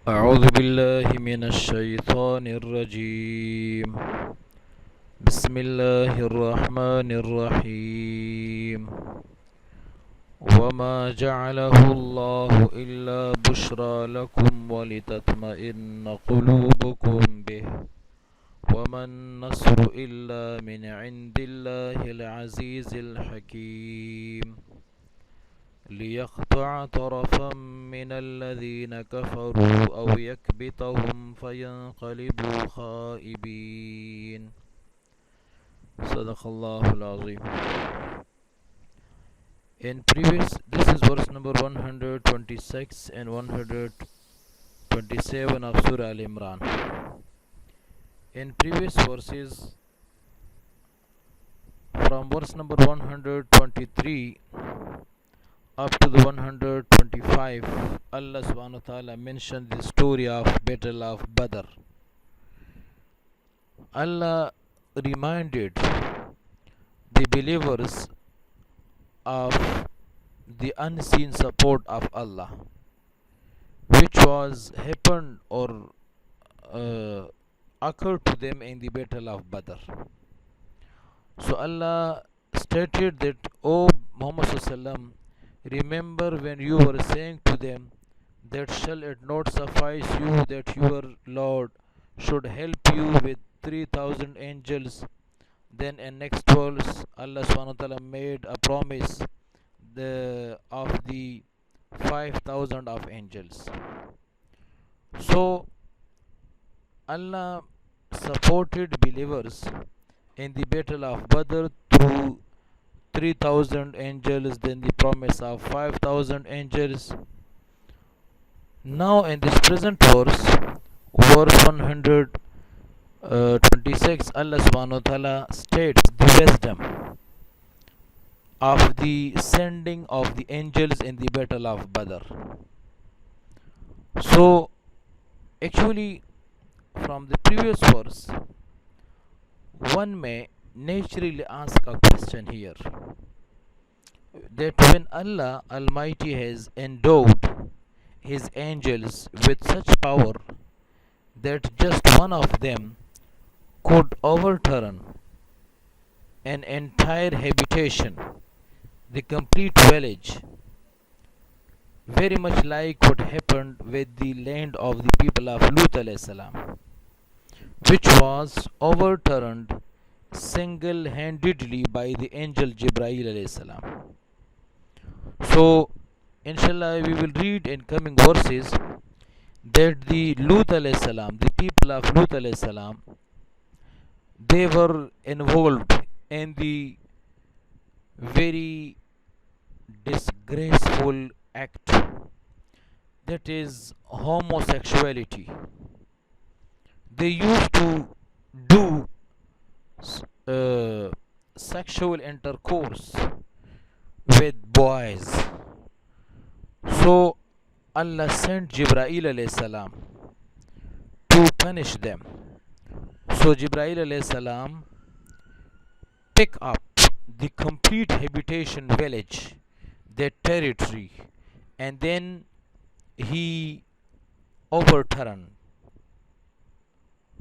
أعوذ بالله من الشيطان الرجيم. بسم الله الرحمن الرحيم. وما جعله الله إلا بشرى لكم ولتطمئن قلوبكم به وما النصر إلا من عند الله العزيز الحكيم ليقطع طرفا من الذين كفروا أو يكبتهم فينقلبوا خائبين. صدق الله العظيم. This is verse number 126 and 127 of Surah Al-Imran. In previous verses, from verse number 123 up to the 125, Allah subhanahu wa ta'ala mentioned the story of Battle of Badr. Allah reminded the believers of the unseen support of Allah, which was happened or occurred to them in the Battle of Badr. So Allah stated that, O Muhammad sallallahu alaihi wasallam, remember when you were saying to them that shall it not suffice you that your Lord should help you with 3,000 angels. Then in next verse Allah subhanahu wa ta'ala made a promise of the 5,000 of angels. So Allah supported believers in the battle of Badr through 3,000 angels, then the promise of 5,000 angels. Now in this present verse 126, Allah subhanahu wa ta'ala states the wisdom of the sending of the angels in the battle of Badr. So actually from the previous verse, one may naturally ask a question here, that when Allah Almighty has endowed His angels with such power that just one of them could overturn an entire habitation, the complete village, very much like what happened with the land of the people of Lut alayhi salam, which was overturned single-handedly by the angel Jibreel alayhi salam. So inshallah we will read in coming verses that the Lut alayhi salam, the people of Lut alayhi salam, they were involved in the very disgraceful act, that is homosexuality. They used to do sexual intercourse with boys. So Allah sent Jibreel alayhi salam to punish them. So Jibreel alayhi salam pick up the complete habitation village, their territory, and then he overturned.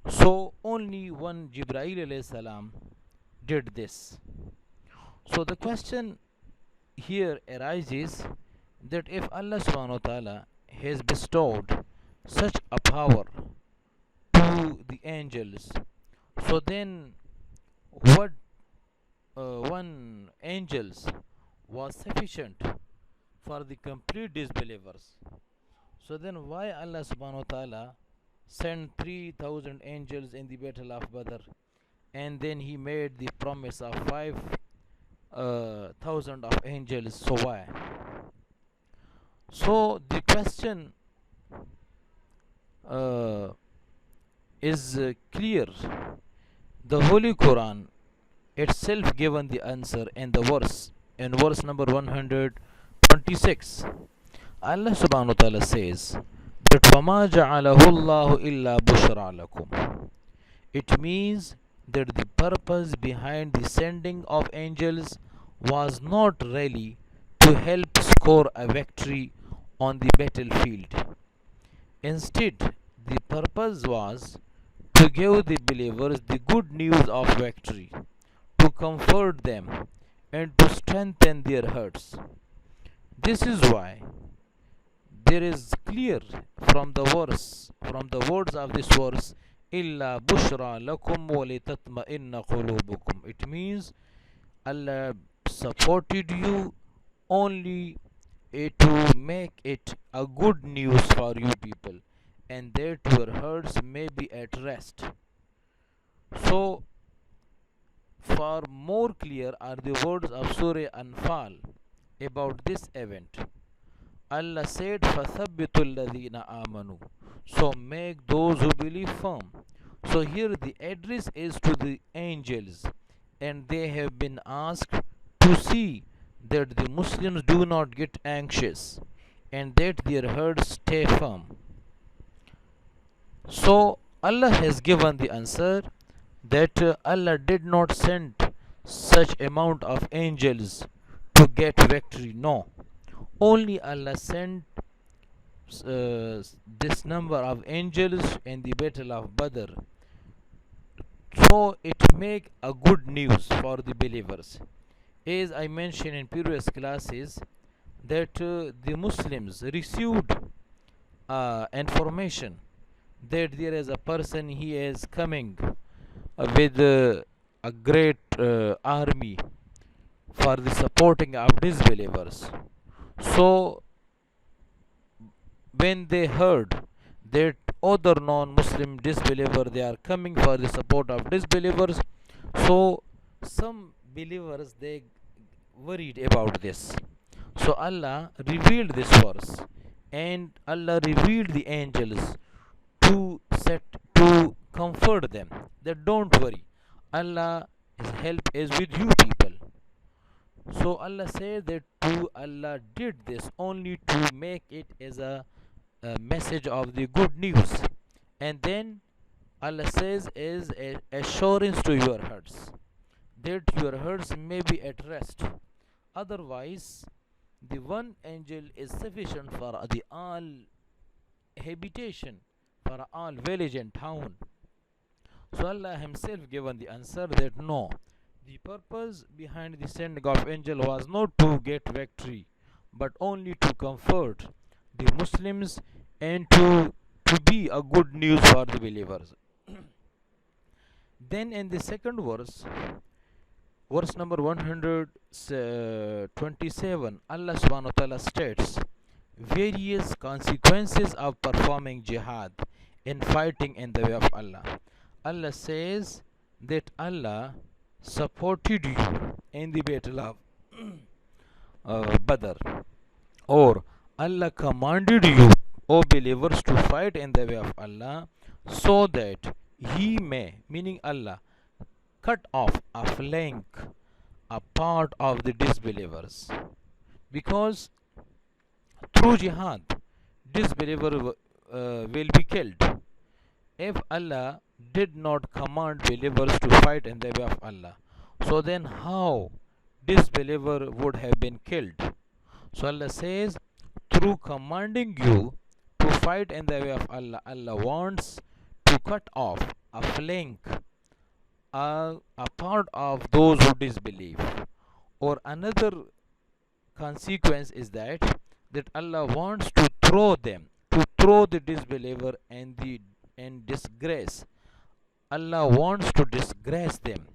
So only one Jibreel alayhi salam did this. So the question here arises that if Allah subhanahu wa ta'ala has bestowed such a power to the angels, so then what one angels was sufficient for the complete disbelievers? So then why Allah subhanahu wa ta'ala sent 3,000 angels in the battle of Badr, and then he made the promise of 5,000 of angels? So why? So the question is clear. The Holy Quran itself given the answer in the verse, in verse number 126. Allah subhanahu wa ta'ala says that وَمَا جَعَلَهُ اللَّهُ إِلَّا بُشْرَى لَكُمْ. It means that the purpose behind the sending of angels was not really to help score a victory on the battlefield. Instead, the purpose was to give the believers the good news of victory, to comfort them, and to strengthen their hearts. This is why there is clear from the words of this verse, illa bushra lakum wa litatma'inna qulubukum. It means Allah supported you only to make it a good news for you people, and that your hearts may be at rest. So, for more clear are the words of Surah Anfal about this event. Allah said, فَثَبِّتُ الَّذِينَ آمَنُوا. So make those who believe firm. So here the address is to the angels, and they have been asked to see that the Muslims do not get anxious and that their hearts stay firm. So Allah has given the answer that Allah did not send such amount of angels to get victory. No, only Allah sent this number of angels in the battle of Badr. So it make a good news for the believers. As I mentioned in previous classes, that the Muslims received information that there is a person, he is coming with a great army for the supporting of disbelievers. So when they heard that other non-Muslim disbeliever, they are coming for the support of disbelievers, so some believers, they worried about this. So Allah revealed this verse, and Allah revealed the angels to comfort them, that don't worry, Allah's help is with you people. So Allah said that Allah did this only to make it as a message of the good news. And then Allah says is a assurance to your hearts, that your hearts may be at rest. Otherwise, the one angel is sufficient for the all habitation, for all village and town. So Allah himself given the answer that no, the purpose behind the sending of angel was not to get victory, but only to comfort the Muslims and to be a good news for the believers. Then in the second verse, verse number 127, Allah subhanahu wa ta'ala states various consequences of performing jihad in fighting in the way of Allah. Allah says that Allah supported you in the battle of Badr, or Allah commanded you, O believers, to fight in the way of Allah, so that He may, meaning Allah, cut off a flank, a part of the disbelievers. Because through jihad, disbeliever will be killed. If Allah did not command believers to fight in the way of Allah, so then how disbeliever would have been killed? So Allah says, through commanding you to fight in the way of Allah, Allah wants to cut off a flank, a part of those who disbelieve. Or another consequence is that Allah wants to throw them, to throw the disbeliever and disgrace. Allah wants to disgrace them.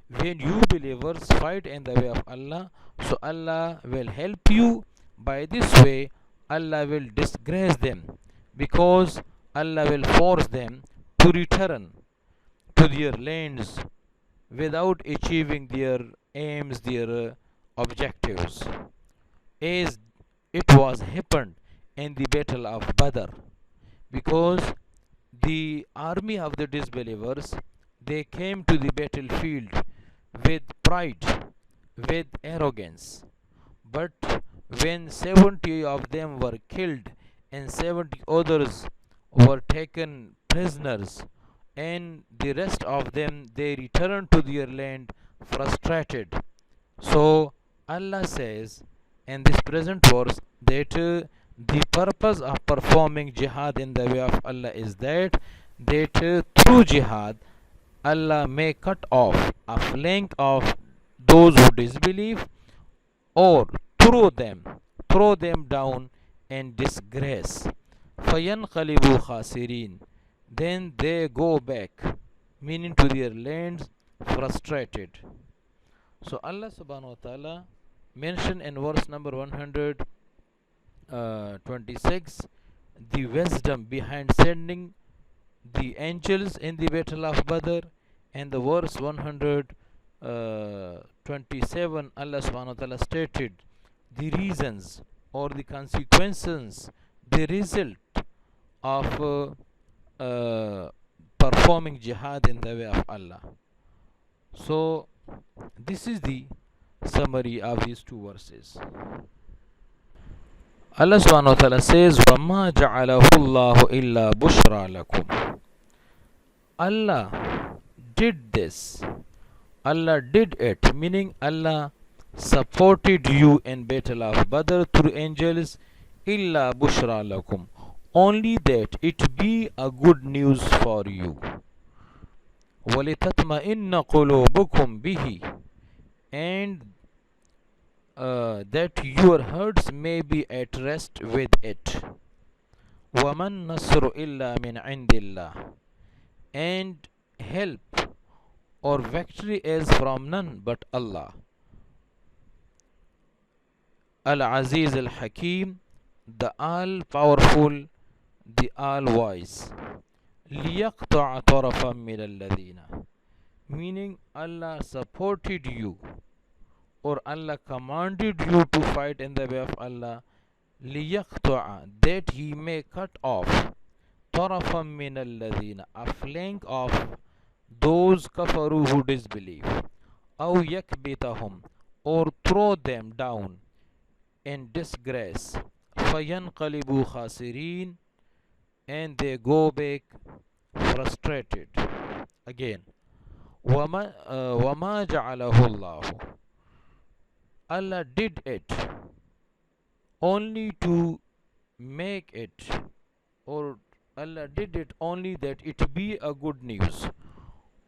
When you believers fight in the way of Allah, so Allah will help you. By this way, Allah will disgrace them, because Allah will force them to return to their lands without achieving their aims, their objectives, as it was happened in the battle of Badr. Because the army of the disbelievers, they came to the battlefield with pride, with arrogance. But when 70 of them were killed and 70 others were taken prisoners, and the rest of them, they returned to their land frustrated. So Allah says in this present verse that The purpose of performing jihad in the way of Allah is that through jihad Allah may cut off a flank of those who disbelieve, or throw them down in disgrace. فَيَنْقَلِبُوا خَاسِرِينَ, then they go back, meaning to their lands, frustrated. So Allah subhanahu wa ta'ala mentioned in verse number 126 the wisdom behind sending the angels in the battle of Badr, and the verse 127 Allah subhanahu wa ta'ala stated the reasons or the consequences, the result of performing jihad in the way of Allah. So this is the summary of these two verses. Allah subhanahu wa ta'ala says, وَمَا جَعَلَهُ اللَّهُ إِلَّا بُشْرَى لَكُمْ. Allah did this. Allah did it, meaning Allah supported you in battle of Badr through angels. إِلَّا بُشْرَى لَكُمْ, only that it be a good news for you. وَلِتَطْمَئِنَّ قُلُوبُكُمْ بِهِ, and that your hearts may be at rest with it. وَمَا النَّصْرُ إِلَّا مِنْ عِنْدِ اللَّهِ, and help or victory is from none but Allah. Al-Aziz Al-Hakim, the all-powerful, the all-wise. لِيَقْطَعَ طَرَفًا مِنَ الَّذِينَ, meaning Allah supported you, or Allah commanded you to fight in the way of Allah. لِيَقْطَعَ, that He may cut off, طَرَفًا مِنَ الَّذِينَ, a flank of those kafaru who disbelieve. أَوْ يَكْبِتَهُمْ, or throw them down in disgrace. فَيَنْقَلِبُوا خَاسِرِينَ, and they go back frustrated. Again, وَمَا جَعَلَهُ اللَّهُ, Allah did it only to make it, or Allah did it only that it be a good news.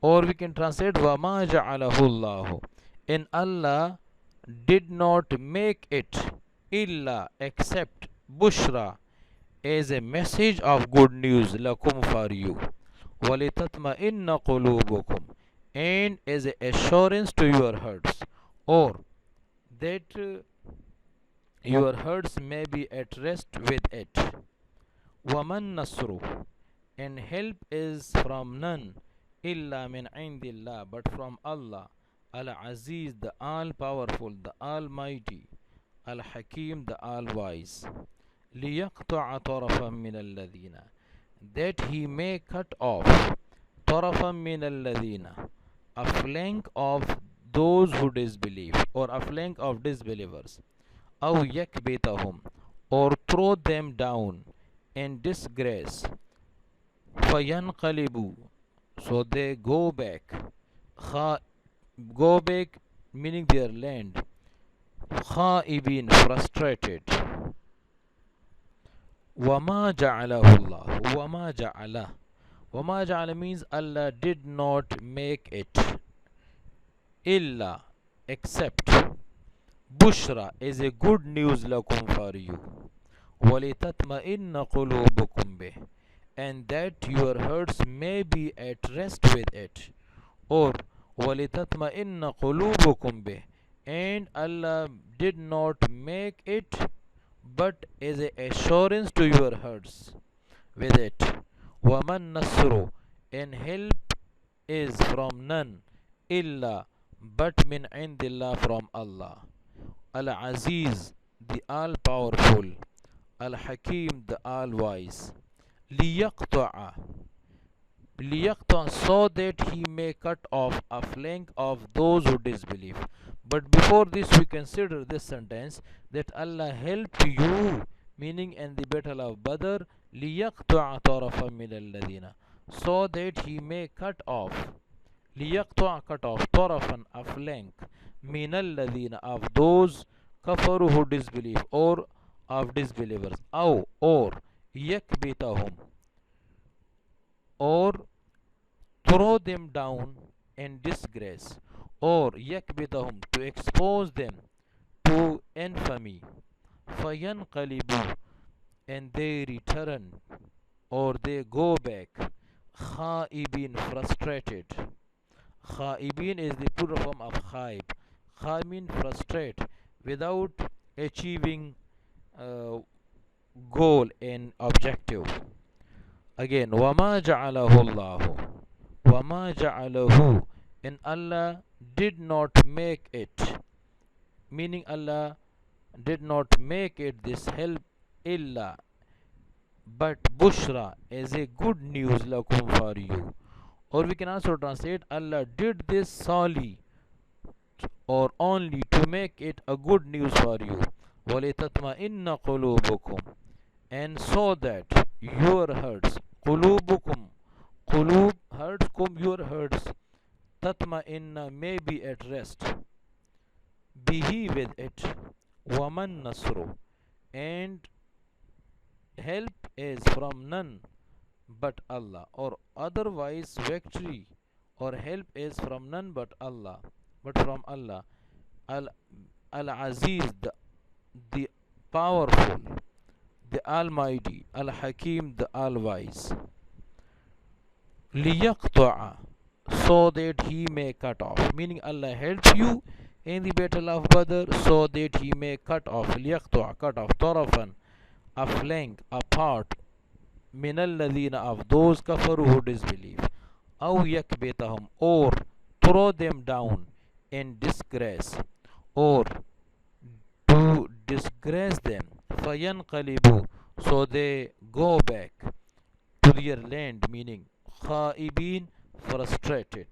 Or we can translate وَمَا جَعَلَهُ اللَّهُ, and Allah did not make it illa, except bushra, as a message of good news, lakum, for you. وَلِتَطْمَئِنَّ قُلُوبُكُمْ, and as an assurance to your hearts, or that your hearts may be at rest with it. وَمَا النَّصْرُ, and help is from none, illa min indillah, but from Allah. Al-Aziz, the all-powerful, the almighty. Al-Hakim, the all-wise. لِيَقْطَعَ طَرَفًا مِنَ الَّذِينَ, that He may cut off طَرَفًا مِنَ الَّذِينَ, a flank of those who disbelieve, or a flank of disbelievers. أَوْ يَكْبِتَهُمْ, or throw them down in disgrace. فَيَنْقَلِبُوا, so they go back. Go back, meaning their land. خَائِبِينَ, frustrated. وَمَا جَعَلَهُ اللَّهُ, وَمَا جَعَلَ, وَمَا جَعَلَ means Allah did not make it, illa, except, bushra, is a good news, lakum, for you. وَلِتَطْمَئِنَّ قُلُوبُكُمْ بِهِ, and that your hearts may be at rest with it. Or وَلِتَطْمَئِنَّ قُلُوبُكُمْ بِهِ, and Allah did not make it but as an assurance to your hearts with it. وَمَا النَّصْرُ, and help is from none, illa, but min indillah, from Allah. Al-Aziz, the all-powerful. Al-Hakim, the all-wise. لِيَقْطَعَ, so that He may cut off a flank of those who disbelieve. But before this, we consider this sentence that Allah helped you, meaning in the battle of Badr, لِيَقْطَعَ طَرَفًا مِنَ الَّذِينَ, so that He may cut off, لِيَقْطَعَ, cut off, طَرَفًا, a flank, مِنَ الَّذِينَ, of those kafaru who disbelieve, or of disbelievers, or yakbitahum, or throw them down in disgrace, or yakbitahum, to expose them to infamy, fayanqalibu, and they return or they go back, khaibin, frustrated. Khaibin is the plural form of khaib. Khaibin, frustrate, without achieving goal and objective. Again, wama ja'alahu Allahu, wama ja'alahu, and Allah did not make it, meaning Allah did not make it this help illa, but bushra, as a good news lakum, for you. Or we can also translate, Allah did this solely or only to make it a good news for you. وَلِتَطْمَئِنَّ قُلُوبُكُمْ, and so that your hearts, قُلُوبُكُمْ, qulub, hearts, kum, your hearts, tatma'inna, may be at rest, bihi, with it, waman nasru, and help is from none but Allah, or otherwise victory or help is from none but Allah, but from Allah, al Aziz, the powerful, the almighty, al Hakim, the all wise. Liyaqta'a, so that he may cut off, meaning Allah helps you in the battle of Badr so that he may cut off. Liyaqta'a, cut off, tarafan, a flank, a part, min alladhina, of those kafaru who disbelieve, aw yakbitahum, or throw them down in disgrace, or to disgrace them, fayanqalibu, so they go back to their land, meaning khaibin, frustrated.